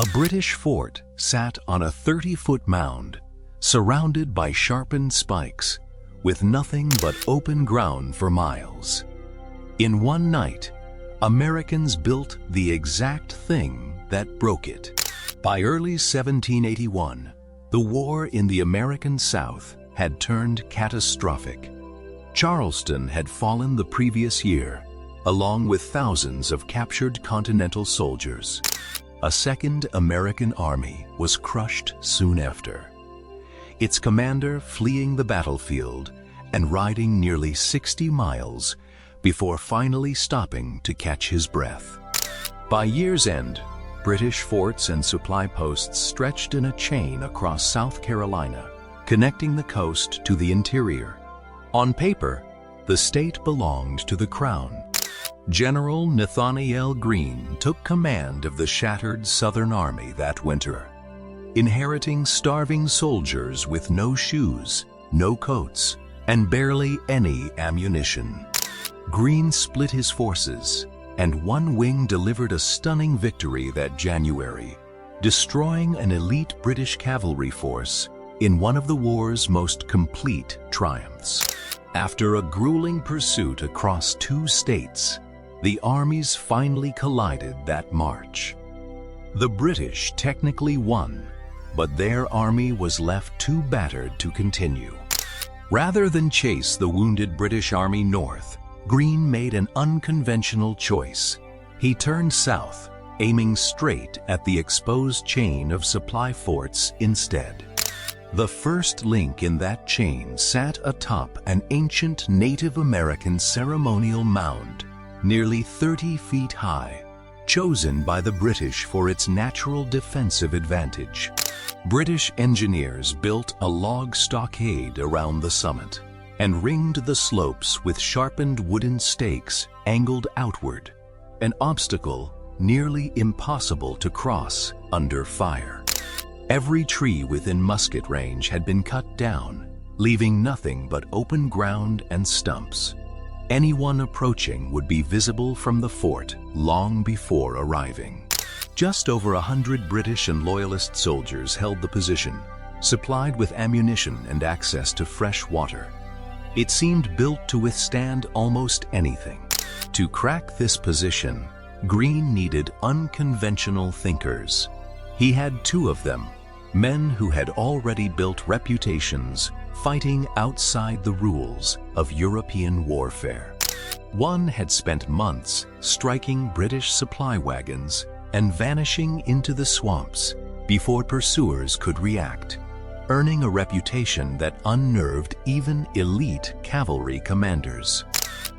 A British fort sat on a 30-foot mound, surrounded by sharpened spikes, with nothing but open ground for miles. In one night, Americans built the exact thing that broke it. By early 1781, the war in the American South had turned catastrophic. Charleston had fallen the previous year, along with thousands of captured Continental soldiers. A second American army was crushed soon after, its commander fleeing the battlefield and riding nearly 60 miles before finally stopping to catch his breath. By year's end, British forts and supply posts stretched in a chain across South Carolina, connecting the coast to the interior. On paper, the state belonged to the Crown. General Nathaniel Greene took command of the shattered Southern Army that winter, inheriting starving soldiers with no shoes, no coats, and barely any ammunition. Greene split his forces, and one wing delivered a stunning victory that January, destroying an elite British cavalry force in one of the war's most complete triumphs. After a grueling pursuit across 2 states, the armies finally collided that March. The British technically won, but their army was left too battered to continue. Rather than chase the wounded British army north, Greene made an unconventional choice. He turned south, aiming straight at the exposed chain of supply forts instead. The first link in that chain sat atop an ancient Native American ceremonial mound, nearly 30 feet high, chosen by the British for its natural defensive advantage. British engineers built a log stockade around the summit and ringed the slopes with sharpened wooden stakes angled outward, an obstacle nearly impossible to cross under fire. Every tree within musket range had been cut down, leaving nothing but open ground and stumps. Anyone approaching would be visible from the fort long before arriving. Just over 100 British and Loyalist soldiers held the position, supplied with ammunition and access to fresh water. It seemed built to withstand almost anything. To crack this position, Greene needed unconventional thinkers. He had 2 of them, men who had already built reputations fighting outside the rules of European warfare. One had spent months striking British supply wagons and vanishing into the swamps before pursuers could react, earning a reputation that unnerved even elite cavalry commanders.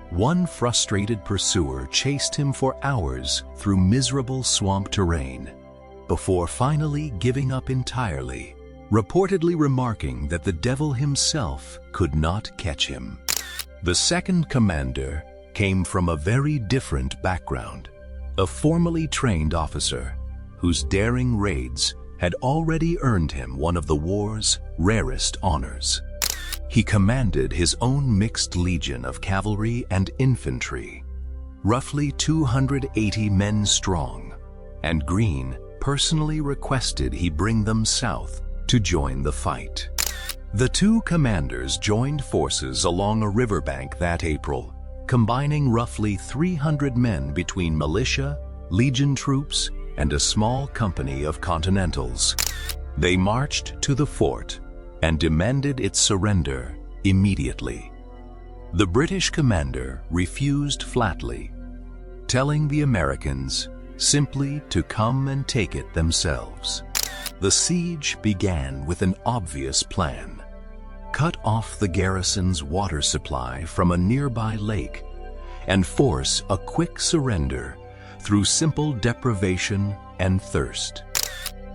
One frustrated pursuer chased him for hours through miserable swamp terrain, before finally giving up entirely, reportedly remarking that the devil himself could not catch him. The second commander came from a very different background, a formally trained officer whose daring raids had already earned him one of the war's rarest honors. He commanded his own mixed legion of cavalry and infantry, roughly 280 men strong, and Greene personally requested he bring them south to join the fight. The 2 commanders joined forces along a riverbank that April, combining roughly 300 men between militia, Legion troops, and a small company of Continentals. They marched to the fort and demanded its surrender immediately. The British commander refused flatly, telling the Americans simply to come and take it themselves. The siege began with an obvious plan: cut off the garrison's water supply from a nearby lake and force a quick surrender through simple deprivation and thirst.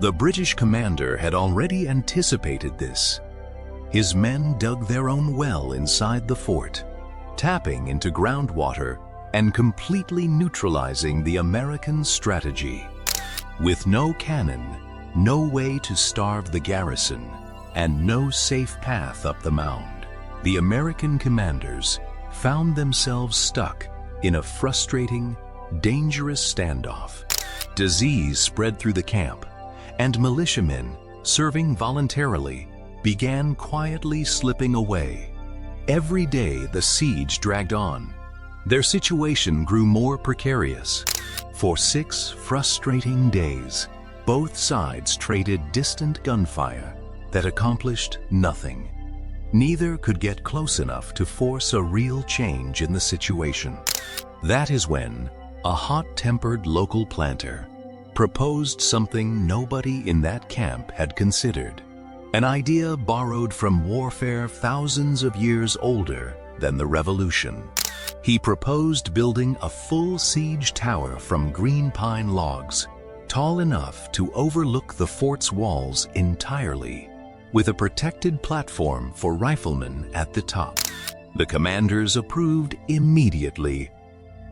The British commander had already anticipated this. His men dug their own well inside the fort, tapping into groundwater and completely neutralizing the American strategy. With no cannon, no way to starve the garrison, and no safe path up the mound, the American commanders found themselves stuck in a frustrating, dangerous standoff. Disease spread through the camp, and militiamen, serving voluntarily, began quietly slipping away. Every day the siege dragged on. Their situation grew more precarious. For 6 frustrating days, both sides traded distant gunfire that accomplished nothing. Neither could get close enough to force a real change in the situation. That is when a hot-tempered local planter proposed something nobody in that camp had considered. An idea borrowed from warfare thousands of years older than the Revolution. He proposed building a full siege tower from green pine logs, tall enough to overlook the fort's walls entirely, with a protected platform for riflemen at the top. The commanders approved immediately.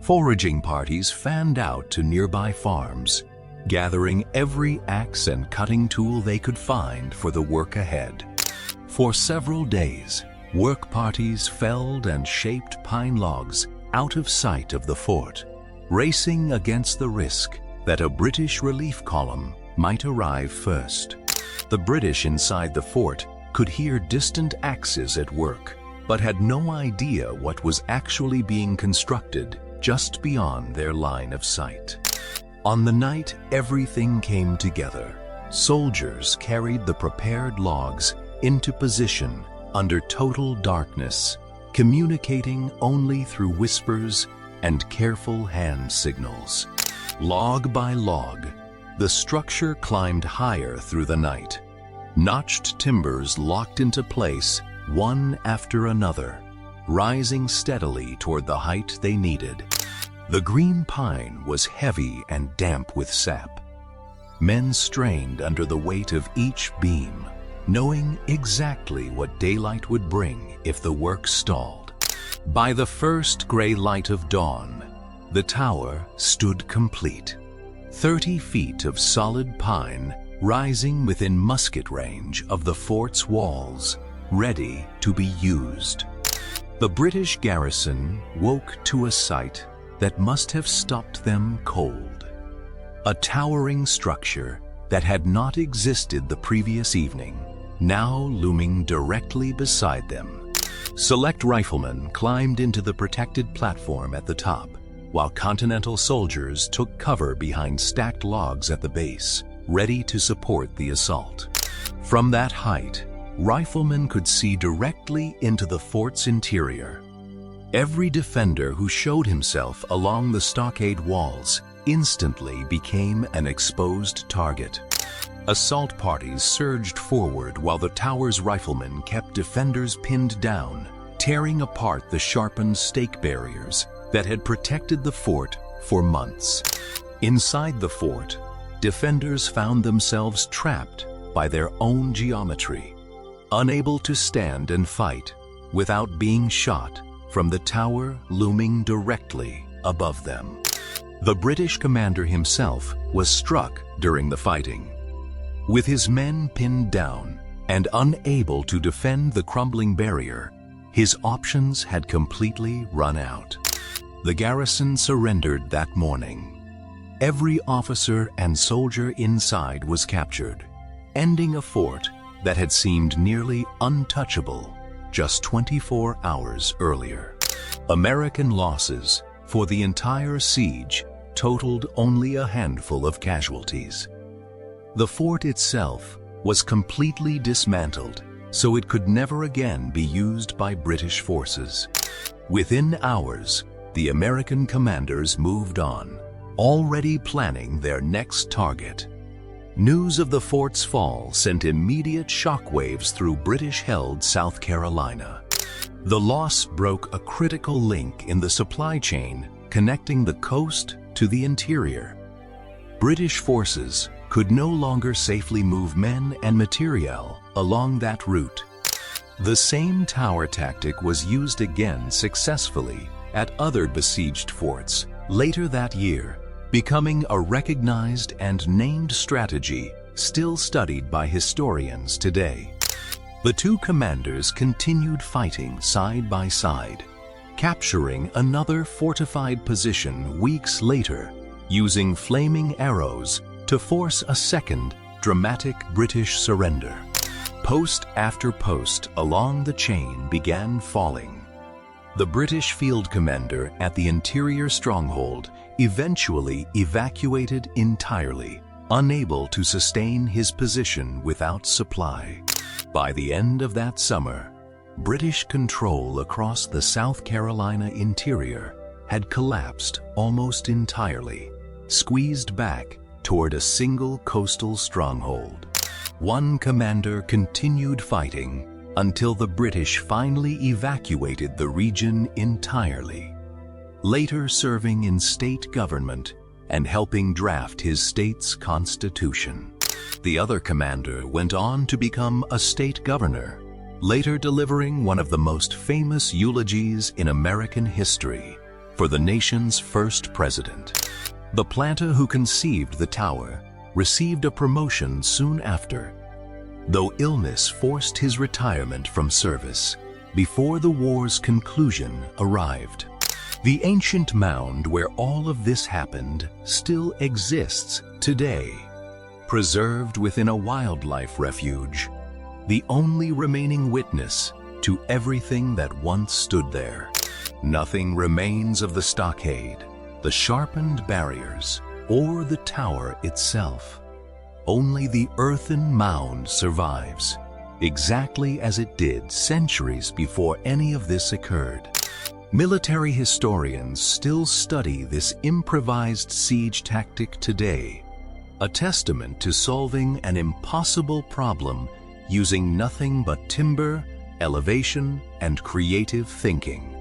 Foraging parties fanned out to nearby farms, gathering every axe and cutting tool they could find for the work ahead. For several days, work parties felled and shaped pine logs out of sight of the fort, racing against the risk that a British relief column might arrive first. The British inside the fort could hear distant axes at work, but had no idea what was actually being constructed just beyond their line of sight. On the night everything came together, soldiers carried the prepared logs into position under total darkness, communicating only through whispers and careful hand signals. Log by log, the structure climbed higher through the night. Notched timbers locked into place one after another, rising steadily toward the height they needed. The green pine was heavy and damp with sap. Men strained under the weight of each beam, knowing exactly what daylight would bring if the work stalled. By the first gray light of dawn, the tower stood complete. 30 feet of solid pine rising within musket range of the fort's walls, ready to be used. The British garrison woke to a sight that must have stopped them cold. A towering structure that had not existed the previous evening, now looming directly beside them. Select riflemen climbed into the protected platform at the top, while Continental soldiers took cover behind stacked logs at the base, ready to support the assault. From that height, riflemen could see directly into the fort's interior. Every defender who showed himself along the stockade walls instantly became an exposed target. Assault parties surged forward while the tower's riflemen kept defenders pinned down, tearing apart the sharpened stake barriers that had protected the fort for months. Inside the fort, defenders found themselves trapped by their own geometry, unable to stand and fight without being shot from the tower looming directly above them. The British commander himself was struck during the fighting. With his men pinned down and unable to defend the crumbling barrier, his options had completely run out. The garrison surrendered that morning. Every officer and soldier inside was captured, ending a fort that had seemed nearly untouchable just 24 hours earlier. American losses for the entire siege totaled only a handful of casualties. The fort itself was completely dismantled, so it could never again be used by British forces. Within hours, the American commanders moved on, already planning their next target. News of the fort's fall sent immediate shockwaves through British-held South Carolina. The loss broke a critical link in the supply chain connecting the coast to the interior. British forces could no longer safely move men and materiel along that route. The same tower tactic was used again successfully at other besieged forts later that year, becoming a recognized and named strategy still studied by historians today. The two commanders continued fighting side by side, capturing another fortified position weeks later, using flaming arrows to force a second dramatic British surrender. Post after post along the chain began falling. The British field commander at the interior stronghold eventually evacuated entirely, unable to sustain his position without supply. By the end of that summer, British control across the South Carolina interior had collapsed almost entirely, squeezed back toward a single coastal stronghold. One commander continued fighting until the British finally evacuated the region entirely, later serving in state government and helping draft his state's constitution. The other commander went on to become a state governor, later delivering one of the most famous eulogies in American history for the nation's first president. The planter who conceived the tower received a promotion soon after, though illness forced his retirement from service before the war's conclusion arrived. The ancient mound where all of this happened still exists today, preserved within a wildlife refuge, the only remaining witness to everything that once stood there. Nothing remains of the stockade, the sharpened barriers, or the tower itself. Only the earthen mound survives, exactly as it did centuries before any of this occurred. Military historians still study this improvised siege tactic today, a testament to solving an impossible problem using nothing but timber, elevation, and creative thinking.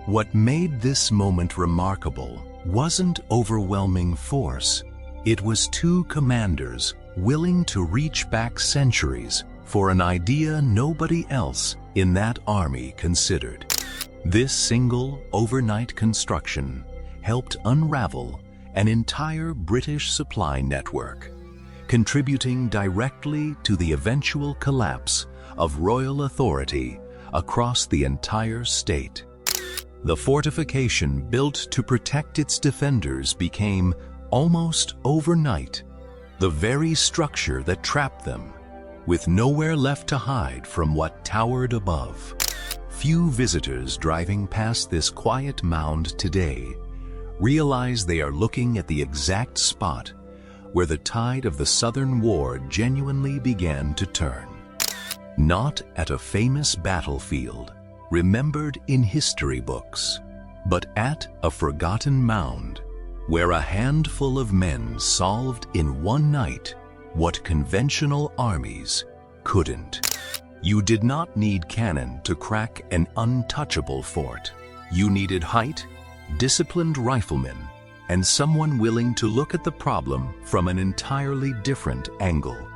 What made this moment remarkable wasn't overwhelming force. It was two commanders willing to reach back centuries for an idea nobody else in that army considered. This single overnight construction helped unravel an entire British supply network, contributing directly to the eventual collapse of royal authority across the entire state. The fortification built to protect its defenders became, almost overnight, the very structure that trapped them, with nowhere left to hide from what towered above. Few visitors driving past this quiet mound today realize they are looking at the exact spot where the tide of the Southern War genuinely began to turn. Not at a famous battlefield remembered in history books, but at a forgotten mound where a handful of men solved in one night what conventional armies couldn't. You did not need cannon to crack an untouchable fort. You needed height, disciplined riflemen, and someone willing to look at the problem from an entirely different angle.